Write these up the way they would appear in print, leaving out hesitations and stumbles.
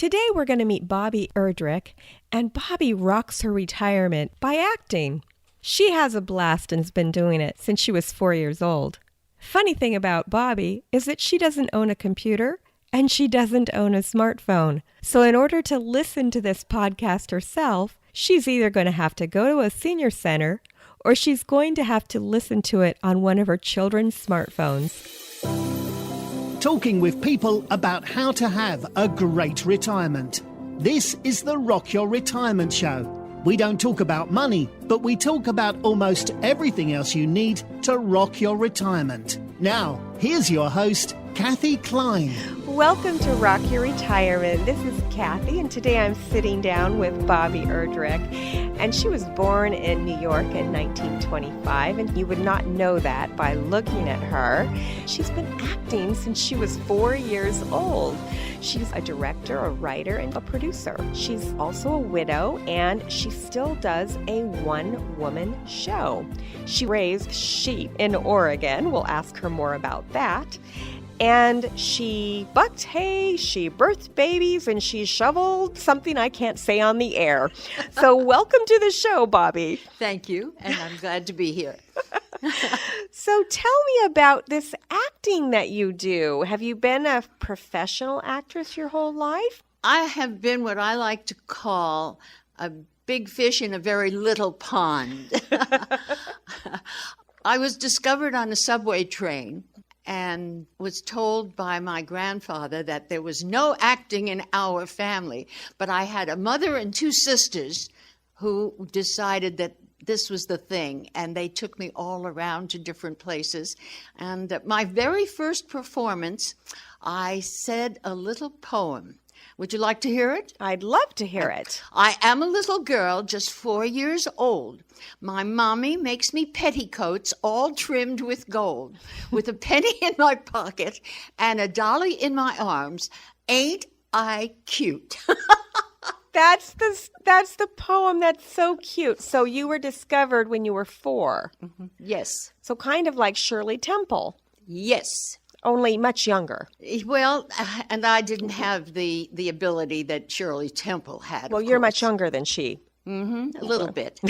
Today we're going to meet BobbieErdrich, and Bobbie rocks her retirement by acting. She has a blast and has been doing it since she was 4 years old. Funny thing about Bobbie is that she doesn't own a computer and she doesn't own a smartphone. So in order to listen to this podcast herself, she's either going to have to go to a senior center or she's going to have to listen to it on one of her children's smartphones. Talking with people about how to have a great retirement. This is the Rock Your Retirement Show. We don't talk about money, but we talk about almost everything else you need to rock your retirement. Now, here's your host, Kathy Klein. Welcome to Rock Your Retirement. This is Kathy, and today I'm sitting down with BobbieErdrich. And she was born in New York in 1925, and you would not know that by looking at her. She's been acting since she was 4 years old. She's a director, a writer, and a producer. She's also a widow, and she still does a one-woman show. She raised sheep in Oregon. We'll ask her more about that. And she bucked hay, she birthed babies, and she shoveled something I can't say on the air. So welcome to the show, Bobbie. Thank you, and I'm glad to be here. So tell me about this acting that you do. Have you been a professional actress your whole life? I have been what I like to call a big fish in a very little pond. I was discovered on a subway train and was told by my grandfather that there was no acting in our family. But I had a mother and two sisters who decided that this was the thing, and they took me all around to different places. And my very first performance, I said a little poem. Would you like to hear it? I'd love to hear it. I am a little girl, just 4 years old. My mommy makes me petticoats all trimmed with gold. With a penny in my pocket and a dolly in my arms, ain't I cute? That's the poem. That's so cute. So you were discovered when you were 4. Mm-hmm. Yes. So kind of like Shirley Temple. Yes. Only much younger. Well, and I didn't have the ability that Shirley Temple had. Well, you're much younger than she. Mm-hmm. A little bit.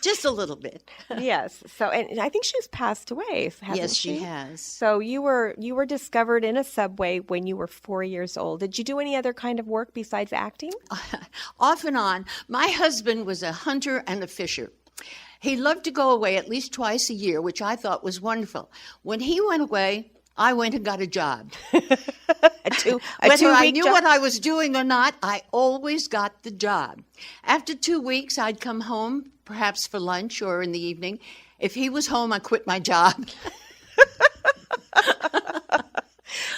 Just a little bit. Yes. So, and I think she's passed away, hasn't yes, she? she has. So you were discovered in a subway when you were 4 years old. Did you do any other kind of work besides acting? Off and on. My husband was a hunter and a fisher. He loved to go away at least twice a year, which I thought was wonderful. When he went away, I went and got a job. Whether I knew what I was doing or not, I always got the job. After 2 weeks, I'd come home, perhaps for lunch or in the evening. If he was home, I quit my job.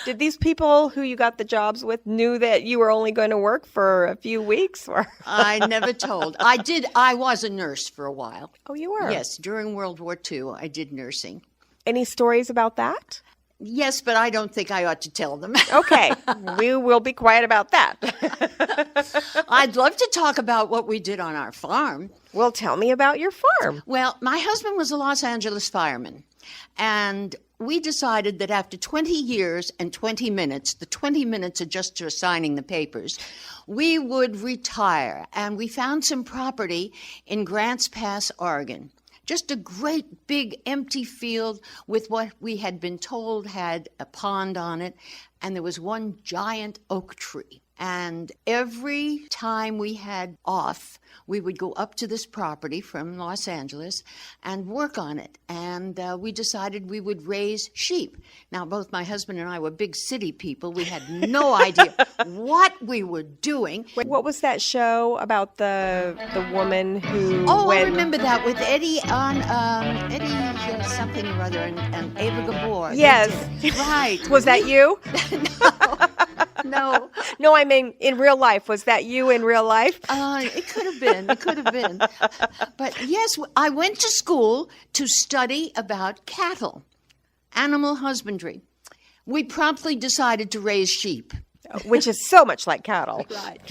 Did these people who you got the jobs with knew that you were only going to work for a few weeks? Or I never told. I was a nurse for a while. Oh, you were? Yes, during World War II, I did nursing. Any stories about that? Yes, but I don't think I ought to tell them. Okay, we will be quiet about that. I'd love to talk about what we did on our farm. Well, tell me about your farm. Well, my husband was a Los Angeles fireman, and we decided that after 20 years and 20 minutes, the 20 minutes are just for signing the papers, we would retire. And we found some property in Grants Pass, Oregon. Just a great big empty field with what we had been told had a pond on it. And there was one giant oak tree. And every time we had off, we would go up to this property from Los Angeles and work on it. And we decided we would raise sheep. Now, both my husband and I were big city people. We had no idea what we were doing. What was that show about the woman who I remember that with Eddie on Eddie something or other and Ava Gabor. Yes. Right. Was that you? No. No, I mean, in real life. Was that you in real life? It could have been. It could have been. But yes, I went to school to study about cattle, animal husbandry. We promptly decided to raise sheep. Which is so much like cattle. Right.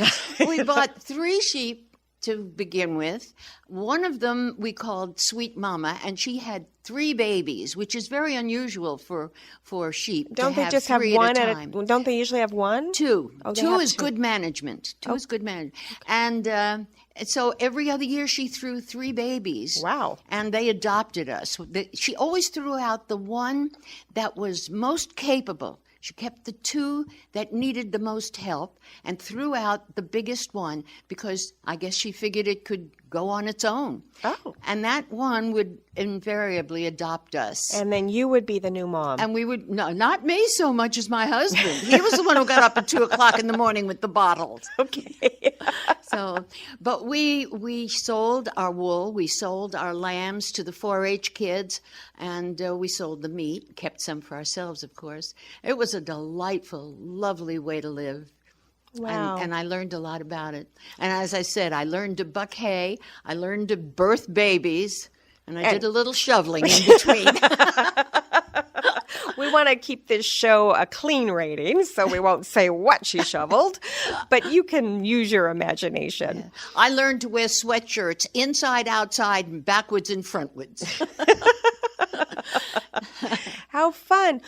We bought 3 sheep to begin with. One of them we called Sweet Mama, and she had 3 babies, which is very unusual for sheep. Don't to they have just have 3 one at a time. Don't they usually have one? 2. Oh, they 2 have is 2. good management. 2 is good management. And so every other year she threw 3 babies. Wow. And they adopted us. She always threw out the one that was most capable. She kept the 2 that needed the most help and threw out the biggest one because I guess she figured it could go on its own. Oh. And that one would invariably adopt us. And then you would be the new mom. And we would, no, not me so much as my husband. He was the one who got up at 2 o'clock in the morning with the bottles. Okay. So, but we sold our wool, we sold our lambs to the 4-H kids, and we sold the meat, kept some for ourselves, of course. It was a delightful, lovely way to live. Wow. And I learned a lot about it. And as I said, I learned to buck hay, I learned to birth babies, and I did a little shoveling in between. We want to keep this show a clean rating, so we won't say what she shoveled, but you can use your imagination. Yeah. I learned to wear sweatshirts inside, outside, and backwards and frontwards. How fun.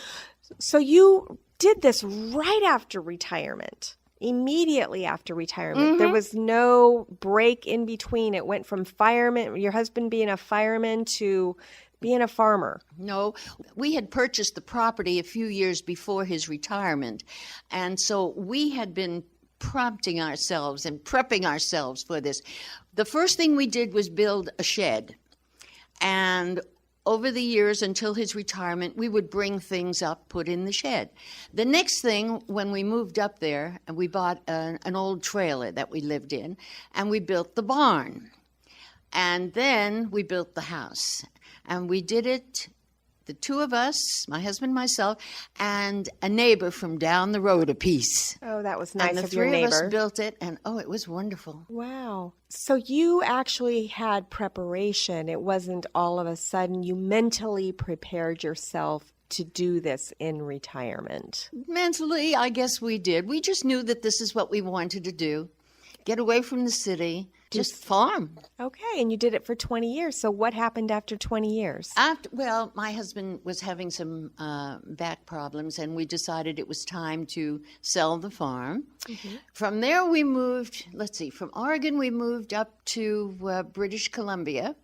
So you did this right after retirement, immediately after retirement. Mm-hmm. There was no break in between. It went from fireman, your husband being a fireman, to being a farmer. No, we had purchased the property a few years before his retirement, and so we had been prompting ourselves and prepping ourselves for this. The first thing we did was build a shed, and over the years until his retirement, we would bring things up, put in the shed. The next thing, when we moved up there, and we bought an old trailer that we lived in, and we built the barn. And then we built the house. And we did it, the 2 of us, my husband, myself, and a neighbor from down the road a piece. Oh, that was nice and the of your 3 of neighbor. us built it, and oh, it was wonderful. Wow. So you actually had preparation. It wasn't all of a sudden you mentally prepared yourself to do this in retirement. Mentally, I guess we did. We just knew that this is what we wanted to do. Get away from the city, just farm. Okay, and you did it for 20 years. So what happened after 20 years? Well, my husband was having some back problems, and we decided it was time to sell the farm. Mm-hmm. From there, we moved, from Oregon, we moved up to British Columbia.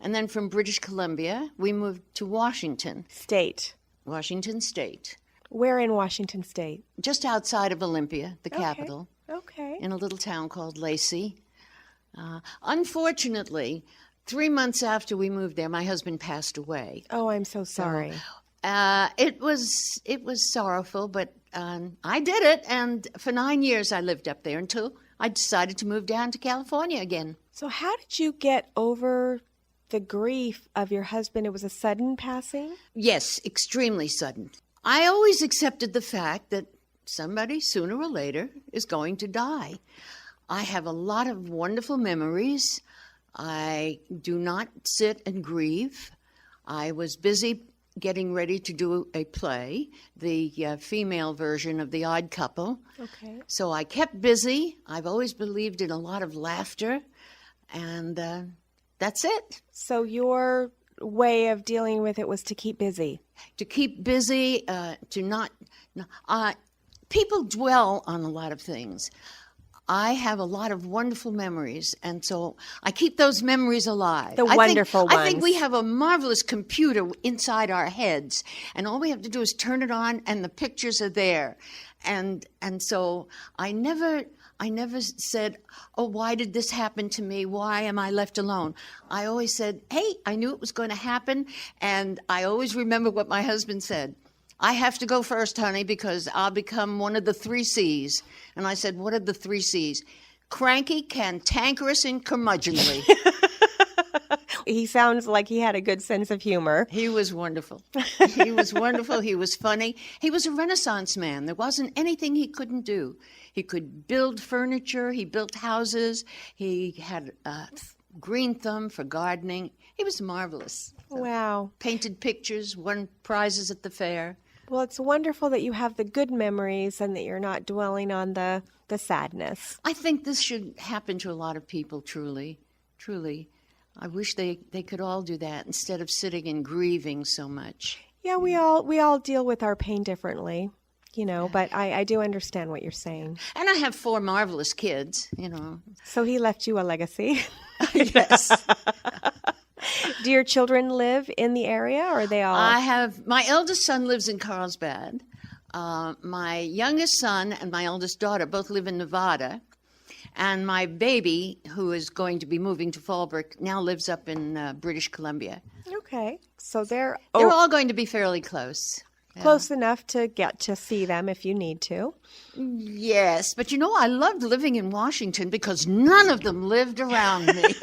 And then from British Columbia, we moved to Washington State. Washington State. Where in Washington State? Just outside of Olympia, the capital. Okay. In a little town called Lacey. Unfortunately, 3 months after we moved there, my husband passed away. Oh, I'm so sorry. It was sorrowful, but I did it, and for 9 years I lived up there until I decided to move down to California again. So how did you get over the grief of your husband? It was a sudden passing? Yes, extremely sudden. I always accepted the fact that somebody, sooner or later, is going to die. I have a lot of wonderful memories. I do not sit and grieve. I was busy getting ready to do a play, the female version of The Odd Couple. Okay. So I kept busy. I've always believed in a lot of laughter, and that's it. So your way of dealing with it was to keep busy. To keep busy, to not... people dwell on a lot of things. I have a lot of wonderful memories, and so I keep those memories alive. The wonderful ones. I think we have a marvelous computer inside our heads, and all we have to do is turn it on, and the pictures are there. And so I never said, oh, why did this happen to me? Why am I left alone? I always said, hey, I knew it was going to happen, and I always remember what my husband said. I have to go first, honey, because I'll become one of the 3 C's. And I said, what are the 3 C's? Cranky, cantankerous, and curmudgeonly. He sounds like he had a good sense of humor. He was wonderful. He was wonderful. He was funny. He was a Renaissance man. There wasn't anything he couldn't do. He could build furniture. He built houses. He had a green thumb for gardening. He was marvelous. Wow. Painted pictures, won prizes at the fair. Well, it's wonderful that you have the good memories and that you're not dwelling on the sadness. I think this should happen to a lot of people, truly. Truly. I wish they could all do that instead of sitting and grieving so much. Yeah, we all deal with our pain differently, but I do understand what you're saying. And I have 4 marvelous kids, So he left you a legacy. Yes. Do your children live in the area, or are they all? My eldest son lives in Carlsbad. My youngest son and my eldest daughter both live in Nevada. And my baby, who is going to be moving to Fallbrook, now lives up in British Columbia. Okay. So they're all going to be fairly close. Yeah. Close enough to get to see them if you need to. Yes, but I loved living in Washington because none of them lived around me.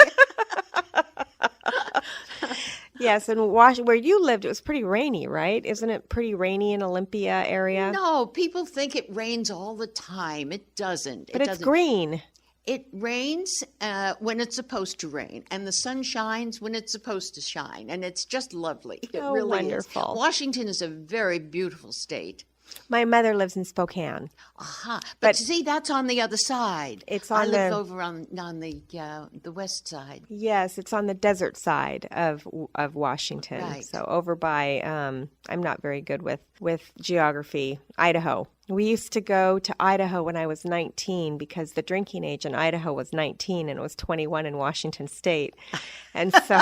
Yes, and where you lived, it was pretty rainy, right? Isn't it pretty rainy in Olympia area? No, people think it rains all the time. It doesn't. But it's green. It rains when it's supposed to rain, and the sun shines when it's supposed to shine, and it's just lovely. It really wonderful. is. Washington is a very beautiful state. My mother lives in Spokane. Aha! But see, that's on the other side. I live over on the west side. Yes, it's on the desert side of Washington. Right. So over by I'm not very good with geography. Idaho. We used to go to Idaho when I was 19 because the drinking age in Idaho was 19 and it was 21 in Washington State, and so.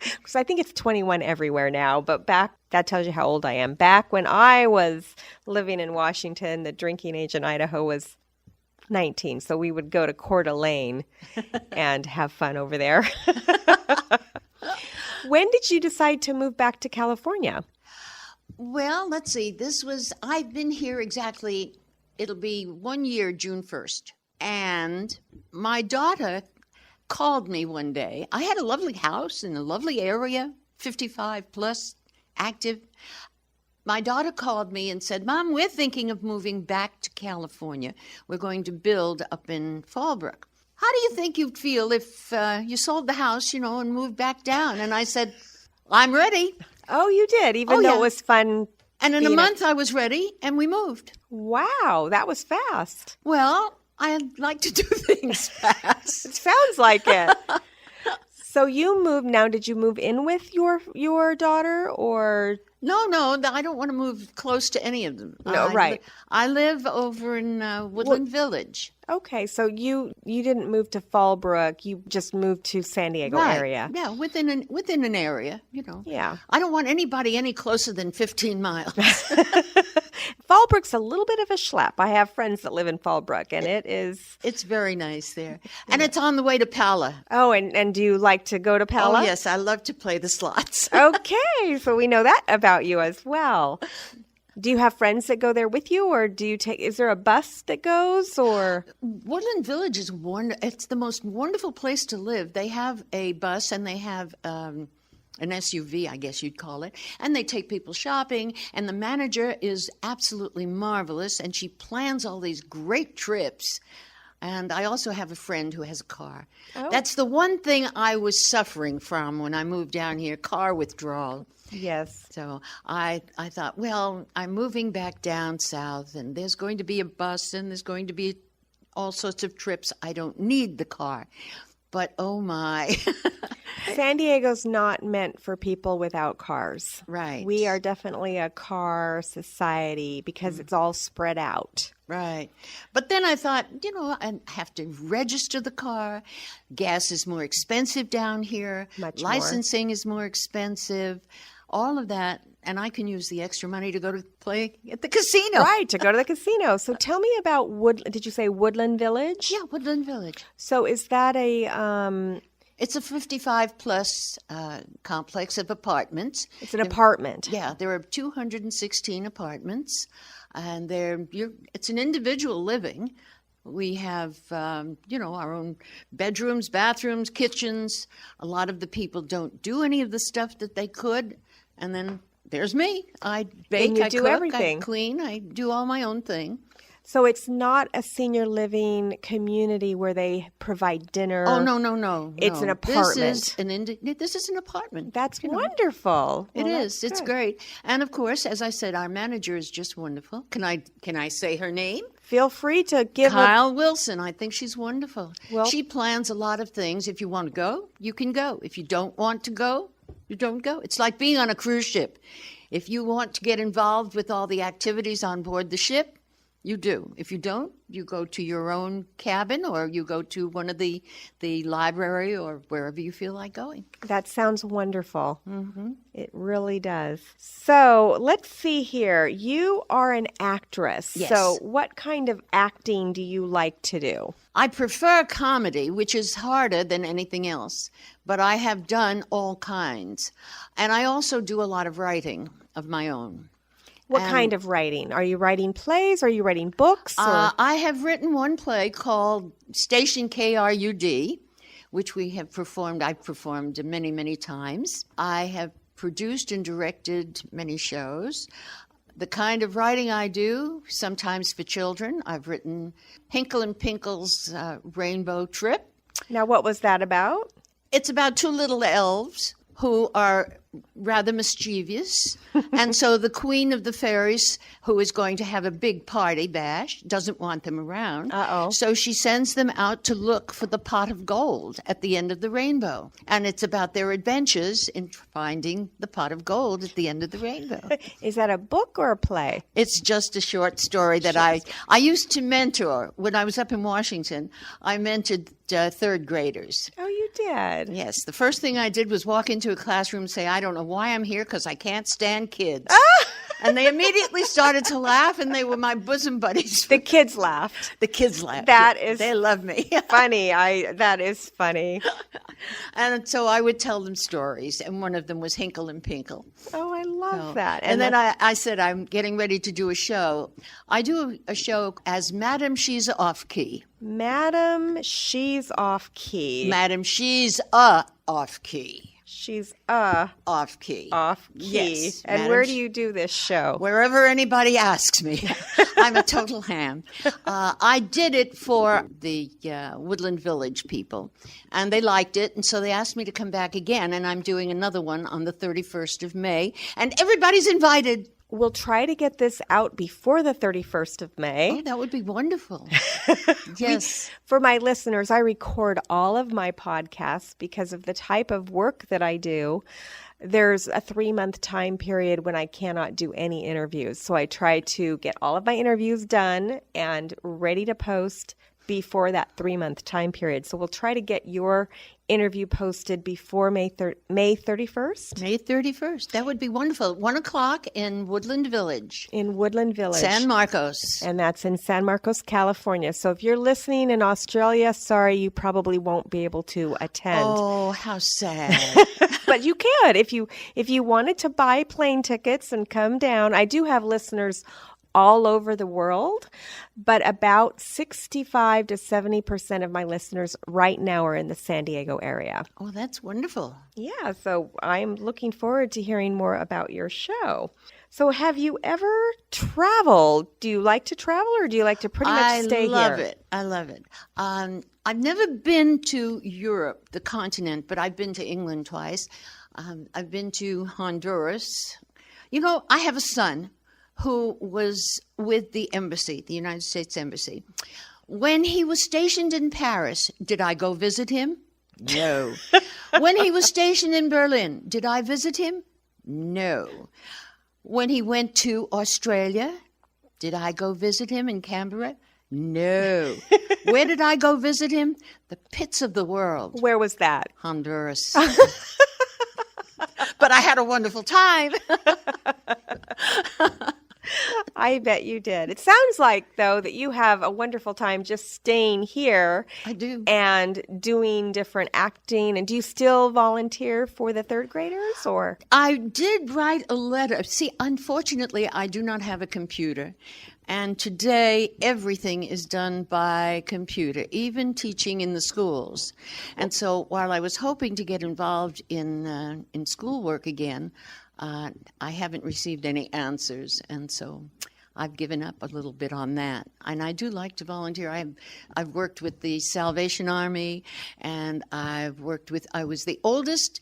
Because I think it's 21 everywhere now, but that tells you how old I am. Back when I was living in Washington, the drinking age in Idaho was 19. So we would go to Coeur d'Alene and have fun over there. When did you decide to move back to California? Well, let's see. I've been here exactly, it'll be 1 year, June 1st. And my daughter called me one day. I had a lovely house in a lovely area, 55 plus, active. My daughter called me and said, Mom, we're thinking of moving back to California. We're going to build up in Fallbrook. How do you think you'd feel if you sold the house, and moved back down? And I said, I'm ready. Oh, you did, even though it was fun. And in a month I was ready and we moved. Wow, that was fast. Well, I like to do things fast. It sounds like it. So you moved now. Did you move in with your daughter or? No, I don't want to move close to any of them. No, right. I live over in Woodland Village. Okay, so you didn't move to Fallbrook. You just moved to San Diego area. Yeah, within an area, Yeah. I don't want anybody any closer than 15 miles. Fallbrook's a little bit of a schlep. I have friends that live in Fallbrook, and it's very nice there. And it's on the way to Pala. Oh, and do you like to go to Pala? Oh, yes, I love to play the slots. Okay, so we know that about you as well. Do you have friends that go there with you, or is there a bus that goes, or? Woodland Village is it's the most wonderful place to live. They have a bus and they have an SUV, I guess you'd call it, and they take people shopping, and the manager is absolutely marvelous, and she plans all these great trips. And I also have a friend who has a car. Oh. That's the one thing I was suffering from when I moved down here, car withdrawal. Yes. So I thought, well, I'm moving back down south, and there's going to be a bus, and there's going to be all sorts of trips. I don't need the car. But oh my. San Diego's not meant for people without cars. Right. We are definitely a car society because it's all spread out. Right. But then I thought, I have to register the car. Gas is more expensive down here. Much Licensing is more expensive. All of that. And I can use the extra money to go to play at the casino. Right, to go to the casino. So tell me about did you say Woodland Village? Yeah, Woodland Village. So is that It's a 55-plus complex of apartments. It's an apartment. Yeah, there are 216 apartments, and it's an individual living. We have, our own bedrooms, bathrooms, kitchens. A lot of the people don't do any of the stuff that they could, and then there's me. I bake, I cook, everything. I clean, I do all my own thing. So it's not a senior living community where they provide dinner. Oh, no. It's an apartment. This is an apartment. That's wonderful. It Well, is. that's It's good. great. And of course, as I said, our manager is just wonderful. Can I say her name? Feel free to give Kyle Wilson. I think she's wonderful. Well- She plans a lot of things. If you want to go, you can go. If you don't want to go, you don't go. It's like being on a cruise ship. If you want to get involved with all the activities on board the ship, you do. If you don't, you go to your own cabin or you go to one of the library or wherever you feel like going. That sounds wonderful. Mm-hmm. It really does. So let's see here. You are an actress. Yes. So what kind of acting do you like to do? I prefer comedy, which is harder than anything else, but I have done all kinds. And I also do a lot of writing of my own. What kind of writing? Are you writing plays? Are you writing books? Or? I have written one play called Station KRUD, which I've performed many, many times. I have produced and directed many shows. The kind of writing I do, sometimes for children, I've written Hinkle and Pinkle's Rainbow Trip. Now, what was that about? It's about two little elves who are rather mischievous. And so the queen of the fairies, who is going to have a big party bash, doesn't want them around. Uh-oh. So she sends them out to look for the pot of gold at the end of the rainbow. And it's about their adventures in finding the pot of gold at the end of the rainbow. Is that a book or a play? It's just a short story that I used to mentor. When I was up in Washington, I mentored third graders. Oh, you did? Yes, the first thing I did was walk into a classroom and say, I don't know why I'm here because I can't stand kids. And they immediately started to laugh, and they were my bosom buddies. The kids laughed. The kids laughed. They love me. Funny. That is funny. And so I would tell them stories, and one of them was Hinkle and Pinkle. Oh, I love that. And then I said, I'm getting ready to do a show. I do a show as Madam She's Off Key. Madam, she's off key. Madam She's Off Key. She's Off Key. off key. Yes, And Madam, where do you do this show? wherever anybody asks me. I'm a total ham. I did it for the Woodland Village people, and they liked it, and so they asked me to come back again, and I'm doing another one on the 31st of May, and everybody's invited. We'll try to get this out before the 31st of May. Oh, that would be wonderful. Yes. For my listeners, I record all of my podcasts because of the type of work that I do. There's a 3-month time period when I cannot do any interviews. So I try to get all of my interviews done and ready to post before that 3-month time period. So we'll try to get your interview posted before May 31st. May 31st. That would be wonderful. 1:00 in Woodland Village. In Woodland Village. San Marcos. And that's in San Marcos, California. So if you're listening in Australia, sorry, you probably won't be able to attend. Oh, how sad. But you can if you wanted to buy plane tickets and come down. I do have listeners all over the world, but about 65 to 70% of my listeners right now are in the San Diego area. Oh, that's wonderful. Yeah, so I'm looking forward to hearing more about your show. So have you ever traveled? Do you like to travel, or do you like to pretty much stay here? I love it. I've never been to Europe, the continent, but I've been to England twice. I've been to Honduras. You know, I have a son who was with the embassy, the United States Embassy. When he was stationed in Paris, did I go visit him? No. When he was stationed in Berlin, did I visit him? No. When he went to Australia, did I go visit him in Canberra? No. Where did I go visit him? The pits of the world. Where was that? Honduras. But I had a wonderful time. I bet you did. It sounds like, though, that you have a wonderful time just staying here. I do. And doing different acting. And do you still volunteer for the third graders, or? I did write a letter. See, unfortunately, I do not have a computer. And today, everything is done by computer, even teaching in the schools. And so while I was hoping to get involved in schoolwork again, I haven't received any answers. And so I've given up a little bit on that. And I do like to volunteer. I've worked with the Salvation Army, and I was the oldest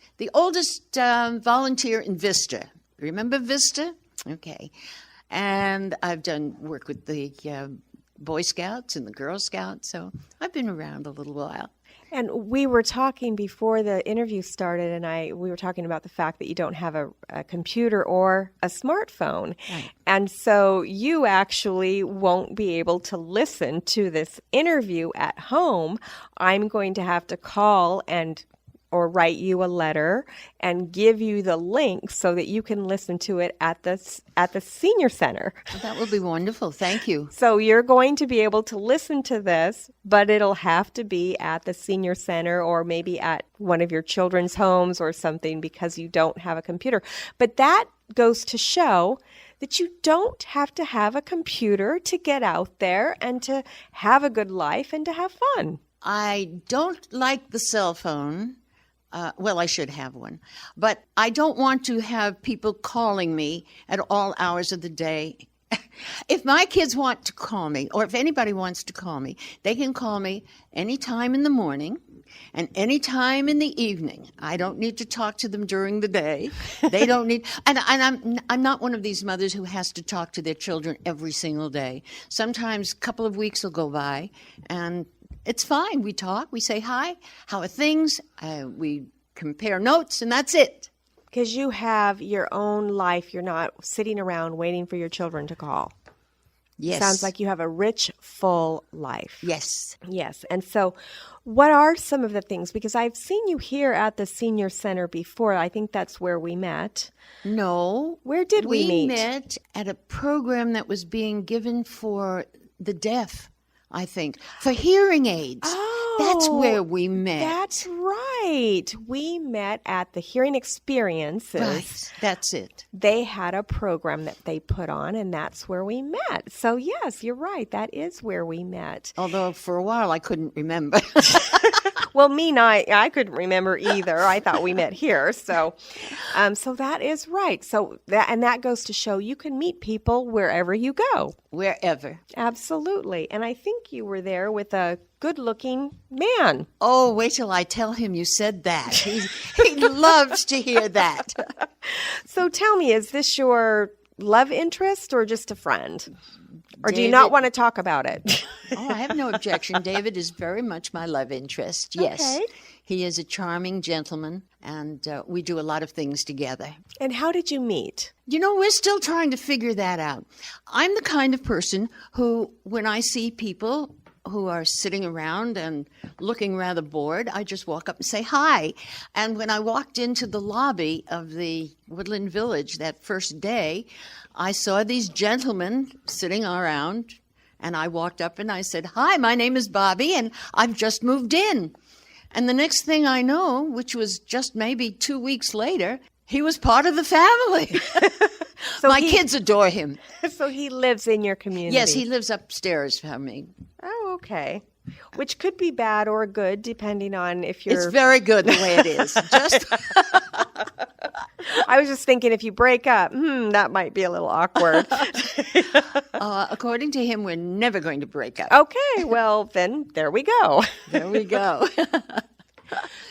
volunteer in Vista. Remember Vista? Okay. And I've done work with the Boy Scouts and the Girl Scouts, so I've been around a little while. And we were talking before the interview started, and we were talking about the fact that you don't have a computer or a smartphone. Right. And so you actually won't be able to listen to this interview at home. I'm going to have to call or write you a letter and give you the link so that you can listen to it at the senior center. Well, that would be wonderful. Thank you. So you're going to be able to listen to this, but it'll have to be at the senior center or maybe at one of your children's homes or something because you don't have a computer. But that goes to show that you don't have to have a computer to get out there and to have a good life and to have fun. I don't like the cell phone. Well, I should have one. But I don't want to have people calling me at all hours of the day. If my kids want to call me, or if anybody wants to call me, they can call me any time in the morning and any time in the evening. I don't need to talk to them during the day. They don't need, and I'm not one of these mothers who has to talk to their children every single day. Sometimes a couple of weeks will go by, and it's fine. We talk. We say hi. How are things? We compare notes, and that's it. Because you have your own life. You're not sitting around waiting for your children to call. Yes. Sounds like you have a rich, full life. Yes. Yes. And so what are some of the things? Because I've seen you here at the senior center before. I think that's where we met. No. Where did we meet? We met at a program that was being given for the deaf, I think, for hearing aids. Oh, that's where we met. That's right. We met at the HearingExperience. Right. That's it. They had a program that they put on, and that's where we met. So, yes, you're right. That is where we met. Although for a while I couldn't remember. Well, I couldn't remember either. I thought we met here. So that is right. So that goes to show you can meet people wherever you go. Wherever. Absolutely. And I think you were there with a good-looking man. Oh, wait till I tell him you said that. He loves to hear that. So tell me, is this your love interest or just a friend? Or do you David, not want to talk about it? Oh, I have no objection. David is very much my love interest. Yes. Okay. He is a charming gentleman, and we do a lot of things together. And how did you meet? You know, we're still trying to figure that out. I'm the kind of person who, when I see people who are sitting around and looking rather bored, I just walk up and say hi. And when I walked into the lobby of the Woodland Village that first day, I saw these gentlemen sitting around, and I walked up and I said, "Hi, my name is Bobbie, and I've just moved in." And the next thing I know, which was just maybe 2 weeks later, he was part of the family. So My kids adore him. So he lives in your community? Yes, he lives upstairs from me. Oh, okay. Which could be bad or good, depending on if you're... It's very good the way it is. Just I was just thinking if you break up, that might be a little awkward. according to him, we're never going to break up. Okay, well, then there we go. There we go.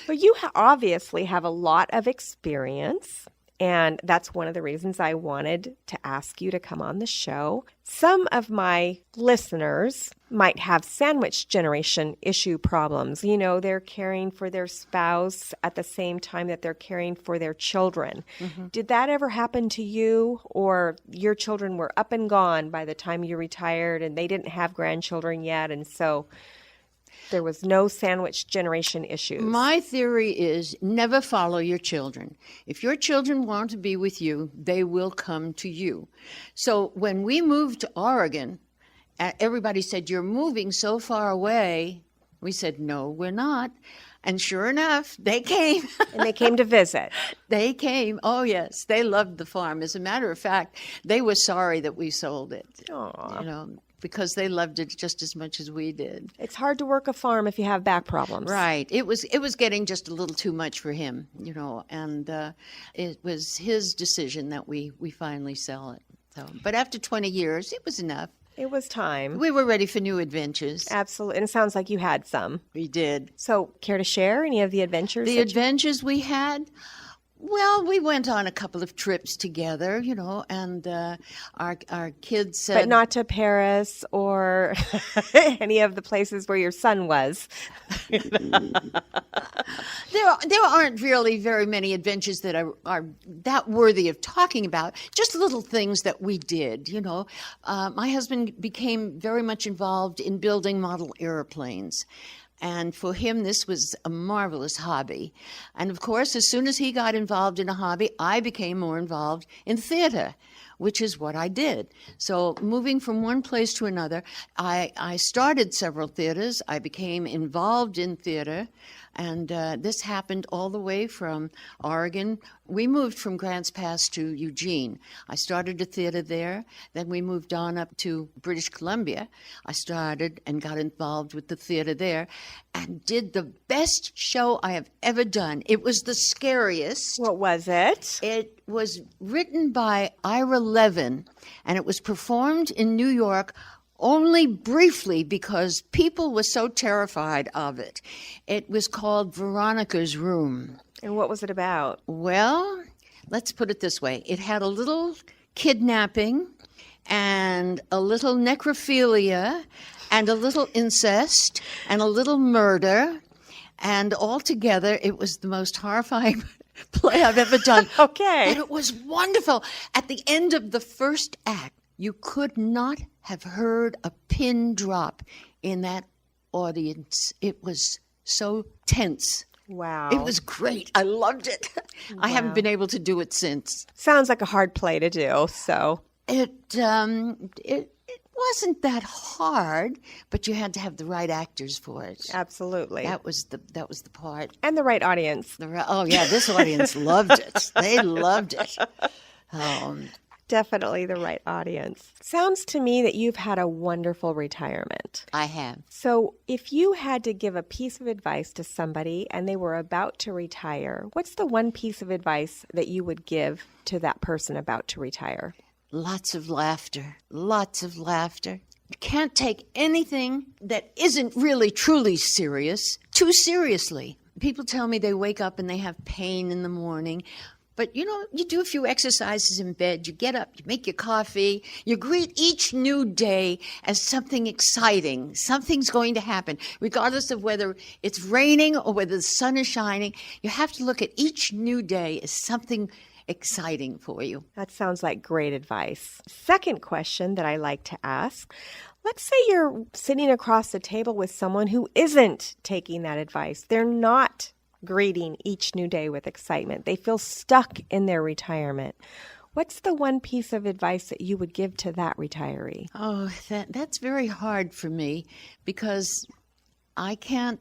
But you obviously have a lot of experience, and that's one of the reasons I wanted to ask you to come on the show. Some of my listeners might have sandwich generation issue problems. You know, they're caring for their spouse at the same time that they're caring for their children. Mm-hmm. Did that ever happen to you, or your children were up and gone by the time you retired and they didn't have grandchildren yet, and so there was no sandwich generation issues? My theory is never follow your children. If your children want to be with you, they will come to you. So when we moved to Oregon, everybody said, "You're moving so far away." We said, "No, we're not." And sure enough, they came. And they came to visit. They came. Oh, yes. They loved the farm. As a matter of fact, they were sorry that we sold it. Aww. You know, because they loved it just as much as we did. It's hard to work a farm if you have back problems. Right. It was getting just a little too much for him, you know, and it was his decision that we finally sell it. So, but after 20 years, it was enough. It was time. We were ready for new adventures. Absolutely. And it sounds like you had some. We did. So, care to share any of the adventures? The adventures we had? Well, we went on a couple of trips together, and our kids said... But not to Paris or any of the places where your son was. There aren't really very many adventures that are that worthy of talking about. Just little things that we did, My husband became very much involved in building model airplanes. And for him, this was a marvelous hobby. And of course, as soon as he got involved in a hobby, I became more involved in theater, which is what I did. So moving from one place to another, I started several theaters. I became involved in theater. And this happened all the way from Oregon. We moved from Grants Pass to Eugene. I started a theater there. Then we moved on up to British Columbia. I started and got involved with the theater there and did the best show I have ever done. It was the scariest. What was it? It was written by Ira Levin, and it was performed in New York only briefly because people were so terrified of it. It was called Veronica's Room. And what was it about? Well, let's put it this way. It had a little kidnapping and a little necrophilia and a little incest and a little murder. And altogether, it was the most horrifying play I've ever done. Okay. But it was wonderful. At the end of the first act, you could not have heard a pin drop in that audience. It was so tense. Wow. It was great. I loved it. Wow. I haven't been able to do it since. Sounds like a hard play to do, so. It wasn't that hard, but you had to have the right actors for it. Absolutely. That was the part. And the right audience. This audience loved it. They loved it. Definitely the right audience. Sounds to me that you've had a wonderful retirement. I have. So if you had to give a piece of advice to somebody and they were about to retire, what's the one piece of advice that you would give to that person about to retire? Lots of laughter. Lots of laughter. You can't take anything that isn't really truly serious too seriously. People tell me they wake up and they have pain in the morning. But, you do a few exercises in bed, you get up, you make your coffee, you greet each new day as something exciting. Something's going to happen. Regardless of whether it's raining or whether the sun is shining, you have to look at each new day as something exciting for you. That sounds like great advice. Second question that I like to ask, let's say you're sitting across the table with someone who isn't taking that advice. They're not greeting each new day with excitement. They feel stuck in their retirement. What's the one piece of advice that you would give to that retiree? Oh, that's very hard for me because I can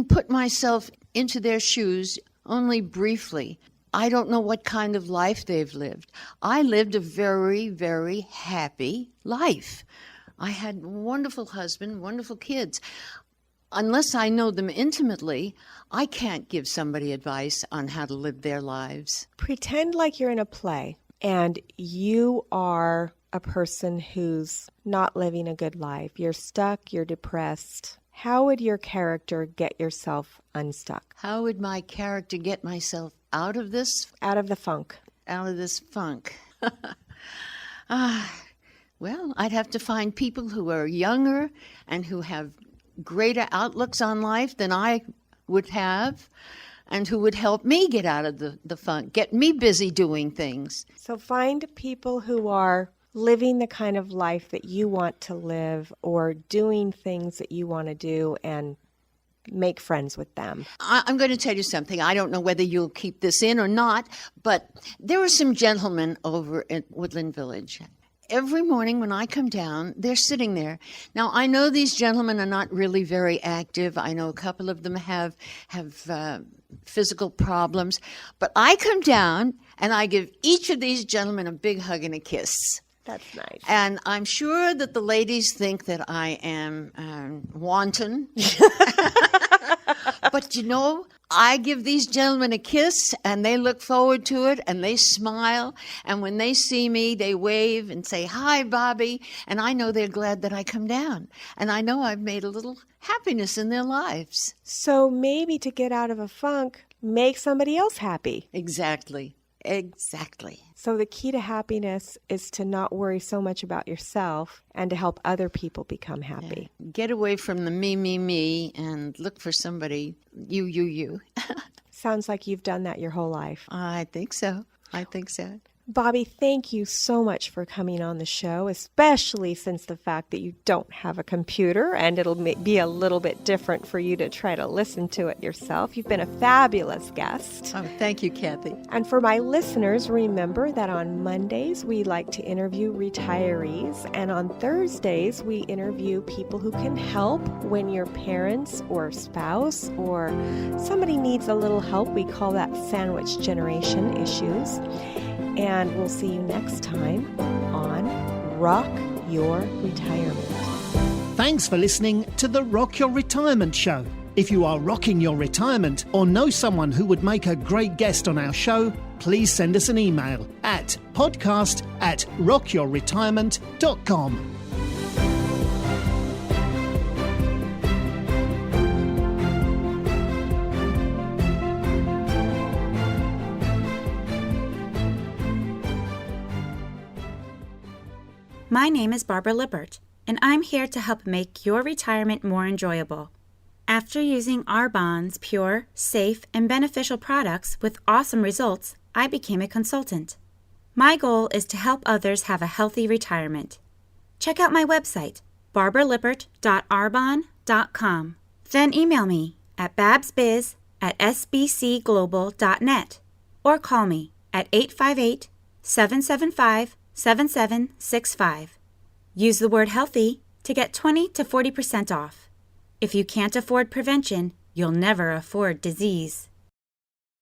put myself into their shoes only briefly. I don't know what kind of life they've lived. I lived a very, very happy life. I had a wonderful husband, wonderful kids. Unless I know them intimately, I can't give somebody advice on how to live their lives. Pretend like you're in a play and you are a person who's not living a good life. You're stuck, you're depressed. How would your character get yourself unstuck? How would my character get myself out of this? Out of the funk. Out of this funk. Well, I'd have to find people who are younger and who have greater outlooks on life than I would have, and who would help me get out of the funk, get me busy doing things. So find people who are living the kind of life that you want to live or doing things that you want to do and make friends with them. I'm going to tell you something. I don't know whether you'll keep this in or not, but there are some gentlemen over at Woodland Village. Every morning when I come down, they're sitting there. Now, I know these gentlemen are not really very active. I know a couple of them have physical problems. But I come down and I give each of these gentlemen a big hug and a kiss. That's nice. And I'm sure that the ladies think that I am wanton. But But I give these gentlemen a kiss, and they look forward to it, and they smile. And when they see me, they wave and say, "Hi, Bobbie." And I know they're glad that I come down. And I know I've made a little happiness in their lives. So maybe to get out of a funk, make somebody else happy. Exactly. So the key to happiness is to not worry so much about yourself and to help other people become happy. Yeah. Get away from the me, and look for somebody, you. Sounds like you've done that your whole life. I think so. Bobbie, thank you so much for coming on the show, especially since the fact that you don't have a computer and it'll be a little bit different for you to try to listen to it yourself. You've been a fabulous guest. Oh, thank you, Kathy. And for my listeners, remember that on Mondays we like to interview retirees, and on Thursdays we interview people who can help when your parents or spouse or somebody needs a little help. We call that sandwich generation issues. And we'll see you next time on Rock Your Retirement. Thanks for listening to the Rock Your Retirement Show. If you are rocking your retirement or know someone who would make a great guest on our show, please send us an email at podcast@rockyourretirement.com. My name is Barbara Lippert, and I'm here to help make your retirement more enjoyable. After using Arbonne's pure, safe, and beneficial products with awesome results, I became a consultant. My goal is to help others have a healthy retirement. Check out my website, barbaralippert.arbonne.com. Then email me at babsbiz@sbcglobal.net or call me at 858-775-7765. Use the word healthy to get 20 to 40% off. If you can't afford prevention, you'll never afford disease.